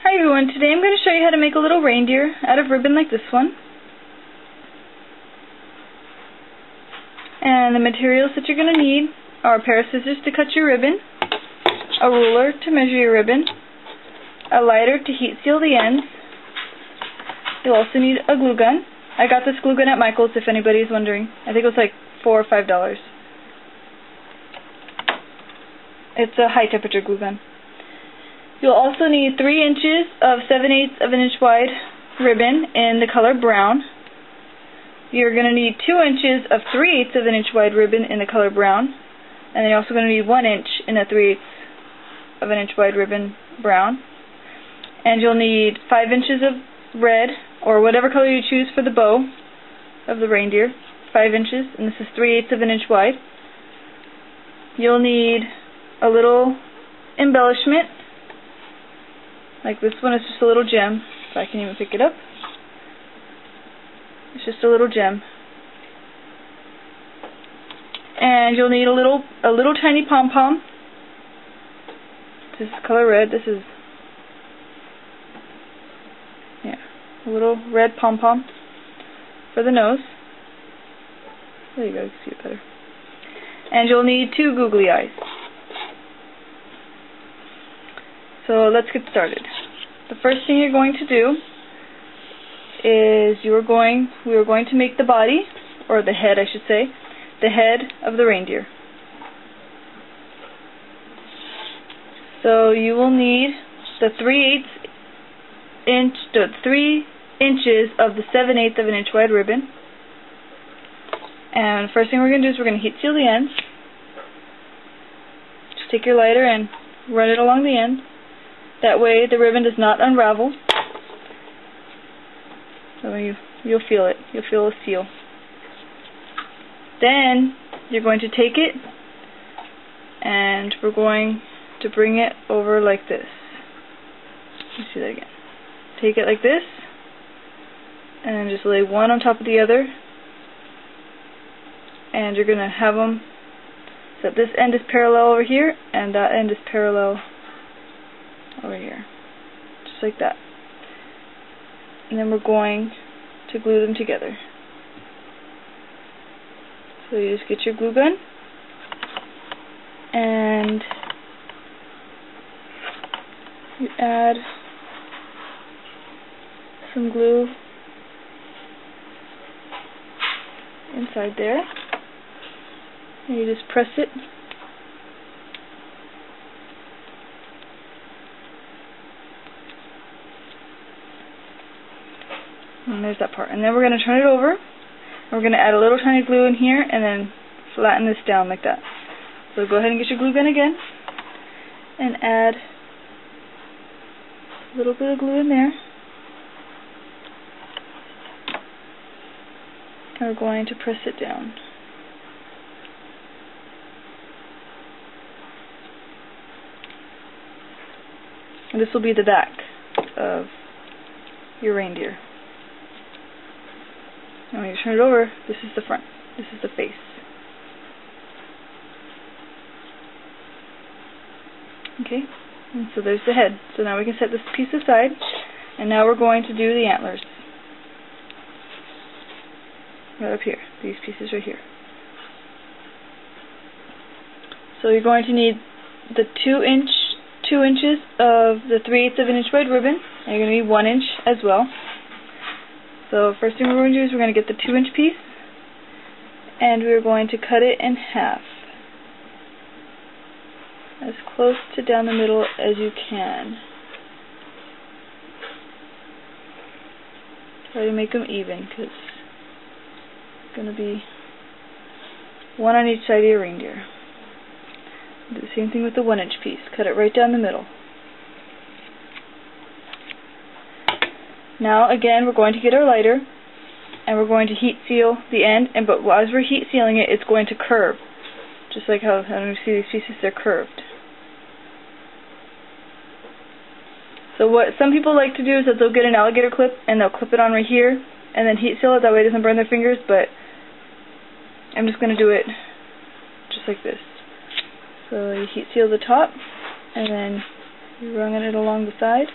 Hi everyone, today I'm going to show you how to make a little reindeer out of ribbon like this one. And the materials that you're going to need are a pair of scissors to cut your ribbon, a ruler to measure your ribbon, a lighter to heat seal the ends. You'll also need a glue gun. I got this glue gun at Michael's if anybody's wondering. I think it was like $4 or $5. It's a high temperature glue gun. You'll also need 3 inches of 7/8 of an inch wide ribbon in the color brown. You're going to need 2 inches of 3/8 of an inch wide ribbon in the color brown. And then you're also going to need 1 inch in a 3/8 of an inch wide ribbon brown. And you'll need 5 inches of red, or whatever color you choose for the bow of the reindeer. 5 inches, and this is 3/8 of an inch wide. You'll need a little embellishment. Like this one is just a little gem, if I can even pick it up. It's just a little gem. And you'll need a little tiny pom-pom. This is color red. This is, yeah, a little red pom-pom for the nose. There you go, you can see it better. And you'll need 2 googly eyes. So let's get started. The first thing you're going to do is we are going to make the body, or the head I should say, the head of the reindeer. So you will need the 3 inches of the 7/8 of an inch wide ribbon. And the first thing we're going to do is we're going to heat seal the ends. Just take your lighter and run it along the end. That way the ribbon does not unravel. So you'll feel it. You'll feel a seal. Then you're going to take it and we're going to bring it over like this. Let's do that again. Take it like this and just lay one on top of the other. And you're going to have them so that this end is parallel over here and that end is parallel over here, just like that. And then we're going to glue them together. So you just get your glue gun and you add some glue inside there and you just press it. And there's that part. And then we're going to turn it over. And we're going to add a little tiny glue in here and then flatten this down like that. So go ahead and get your glue gun again and add a little bit of glue in there. And we're going to press it down. And this will be the back of your reindeer. And when you turn it over, this is the front. This is the face. Okay, and so there's the head. So now we can set this piece aside, and now we're going to do the antlers. Right up here, these pieces right here. So you're going to need the 2 inches of the 3/8 of an inch wide ribbon, and you're going to need 1 inch as well. So first thing we're going to do is we're going to get the 2-inch piece and we're going to cut it in half. As close to down the middle as you can. Try to make them even because it's going to be one on each side of your reindeer. Do the same thing with the 1-inch piece. Cut it right down the middle. Now again we're going to get our lighter and we're going to heat seal the end, but as we're heat sealing it, it's going to curve. Just like how you see these pieces, they're curved. So what some people like to do is that they'll get an alligator clip and they'll clip it on right here and then heat seal it, that way it doesn't burn their fingers, but I'm just going to do it just like this. So you heat seal the top and then you run it along the side.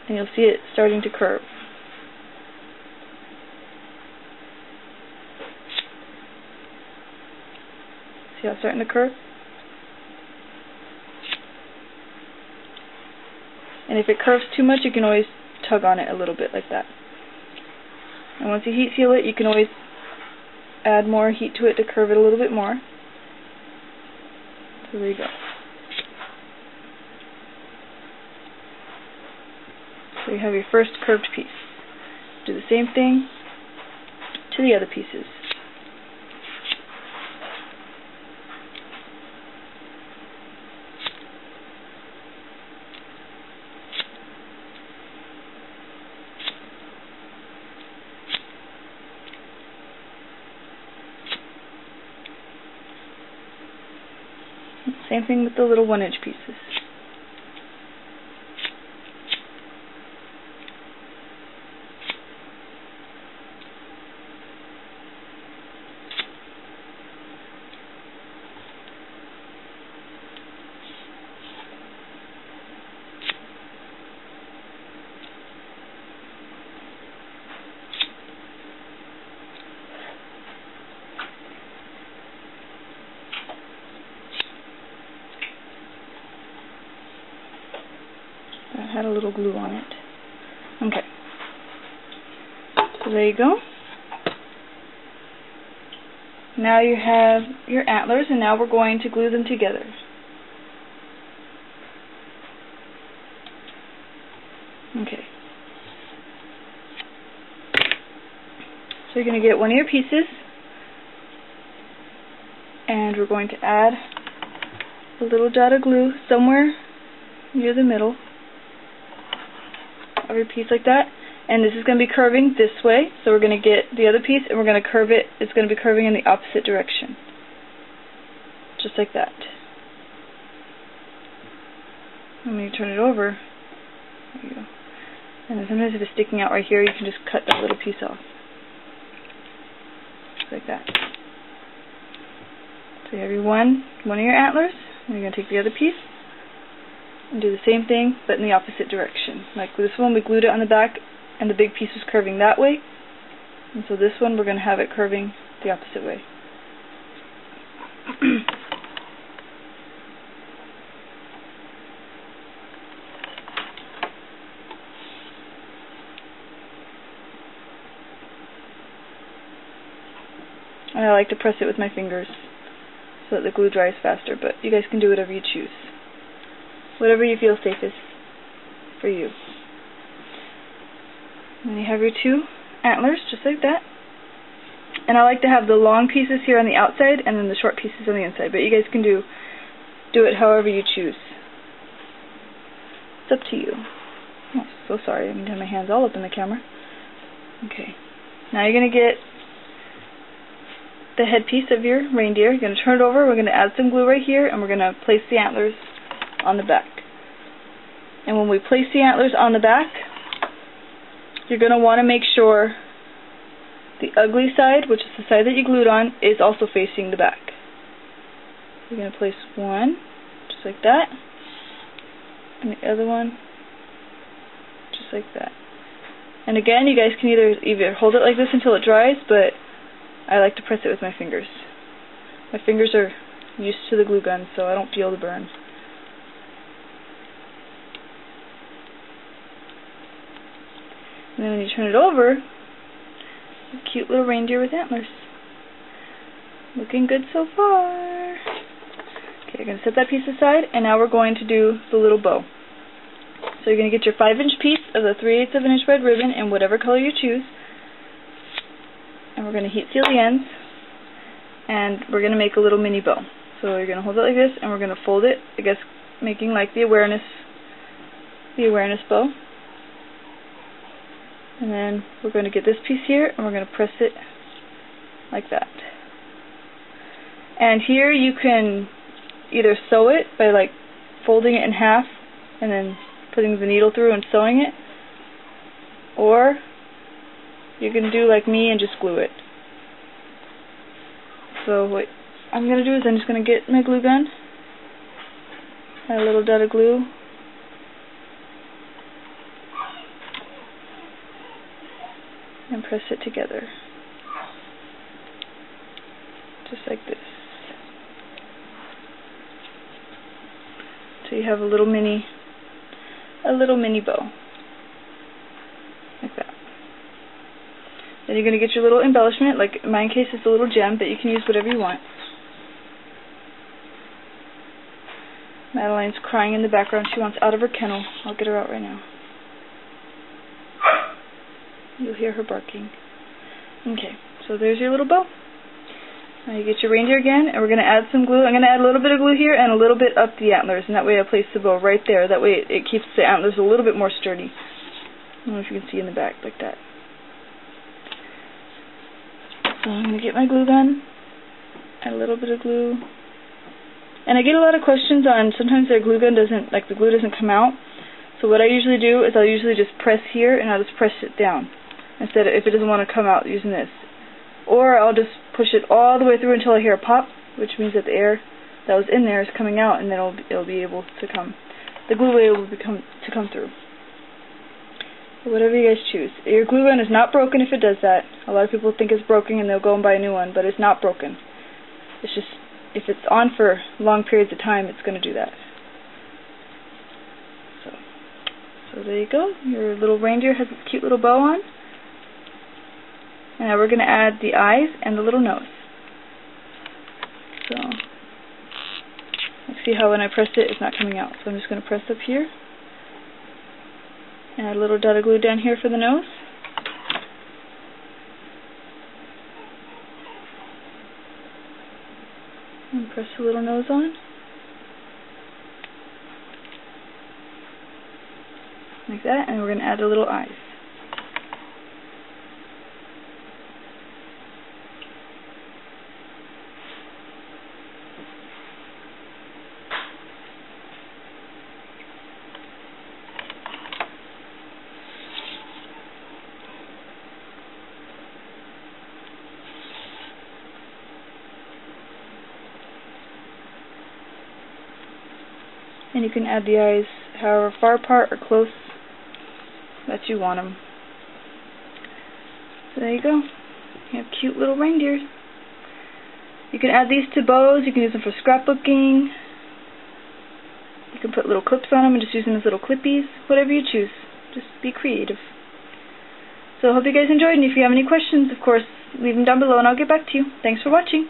and you'll see it starting to curve. See how it's starting to curve? And if it curves too much, you can always tug on it a little bit like that. And once you heat seal it, you can always add more heat to it to curve it a little bit more. So there you go. So you have your first curved piece. Do the same thing to the other pieces. Same thing with the little 1-inch pieces. I had a little glue on it. Okay. So there you go. Now you have your antlers, and now we're going to glue them together. Okay. So you're going to get one of your pieces, and we're going to add a little dot of glue somewhere near the middle of your piece like that. And this is going to be curving this way, so we're going to get the other piece and we're going to curve it. It's going to be curving in the opposite direction. Just like that. And when you turn it over, there you go. And then sometimes if it's sticking out right here, you can just cut that little piece off. Just like that. So you have your one of your antlers, and you're going to take the other piece and do the same thing, but in the opposite direction. Like with this one, we glued it on the back, and the big piece was curving that way. And so this one, we're going to have it curving the opposite way. And I like to press it with my fingers so that the glue dries faster, but you guys can do whatever you choose. Whatever you feel safest for you. And you have your two antlers, just like that. And I like to have the long pieces here on the outside and then the short pieces on the inside, but you guys can do it however you choose. It's up to you. Oh, so sorry, I'm going to have my hands all up in the camera. Okay. Now you're going to get the headpiece of your reindeer. You're going to turn it over, we're going to add some glue right here, and we're going to place the antlers on the back. And when we place the antlers on the back, you're going to want to make sure the ugly side, which is the side that you glued on, is also facing the back. You're going to place one, just like that, and the other one, just like that. And again, you guys can either hold it like this until it dries, but I like to press it with my fingers. My fingers are used to the glue gun, so I don't feel the burn. And then when you turn it over, a cute little reindeer with antlers. Looking good so far. Okay, you're going to set that piece aside, and now we're going to do the little bow. So you're going to get your 5-inch piece of the 3/8 of an inch red ribbon in whatever color you choose. And we're going to heat seal the ends, and we're going to make a little mini bow. So you're going to hold it like this, and we're going to fold it, I guess making like the awareness bow. And then we're going to get this piece here, and we're going to press it like that. And here you can either sew it by like folding it in half and then putting the needle through and sewing it, or you can do like me and just glue it. So what I'm going to do is I'm just going to get my glue gun, add a little dot of glue, and press it together. Just like this. So you have a little mini bow. Like that. Then you're going to get your little embellishment, like in my case it's a little gem, but you can use whatever you want. Madeline's crying in the background. She wants out of her kennel. I'll get her out right now. You'll hear her barking. Okay, so there's your little bow. Now you get your reindeer again, and we're going to add some glue. I'm going to add a little bit of glue here and a little bit up the antlers, and that way I place the bow right there. That way it keeps the antlers a little bit more sturdy. I don't know if you can see in the back, like that. So I'm going to get my glue gun, add a little bit of glue. And I get a lot of questions on sometimes their glue gun doesn't, like the glue doesn't come out. So what I usually do is I'll usually just press here and I'll just press it down. Instead of if it doesn't want to come out using this. Or I'll just push it all the way through until I hear a pop, which means that the air that was in there is coming out, and then it'll be able to come. The glue will come through. So whatever you guys choose. Your glue gun is not broken if it does that. A lot of people think it's broken and they'll go and buy a new one, but it's not broken. It's just if it's on for long periods of time, it's going to do that. So there you go. Your little reindeer has a cute little bow on. And now we're going to add the eyes and the little nose. So, you see how when I press it, it's not coming out. So I'm just going to press up here. And add a little dot of glue down here for the nose. And press the little nose on. Like that, and we're going to add the little eyes. And you can add the eyes however far apart or close that you want them. So there you go. You have cute little reindeers. You can add these to bows. You can use them for scrapbooking. You can put little clips on them and just use them as little clippies. Whatever you choose. Just be creative. So I hope you guys enjoyed, and if you have any questions, of course, leave them down below and I'll get back to you. Thanks for watching.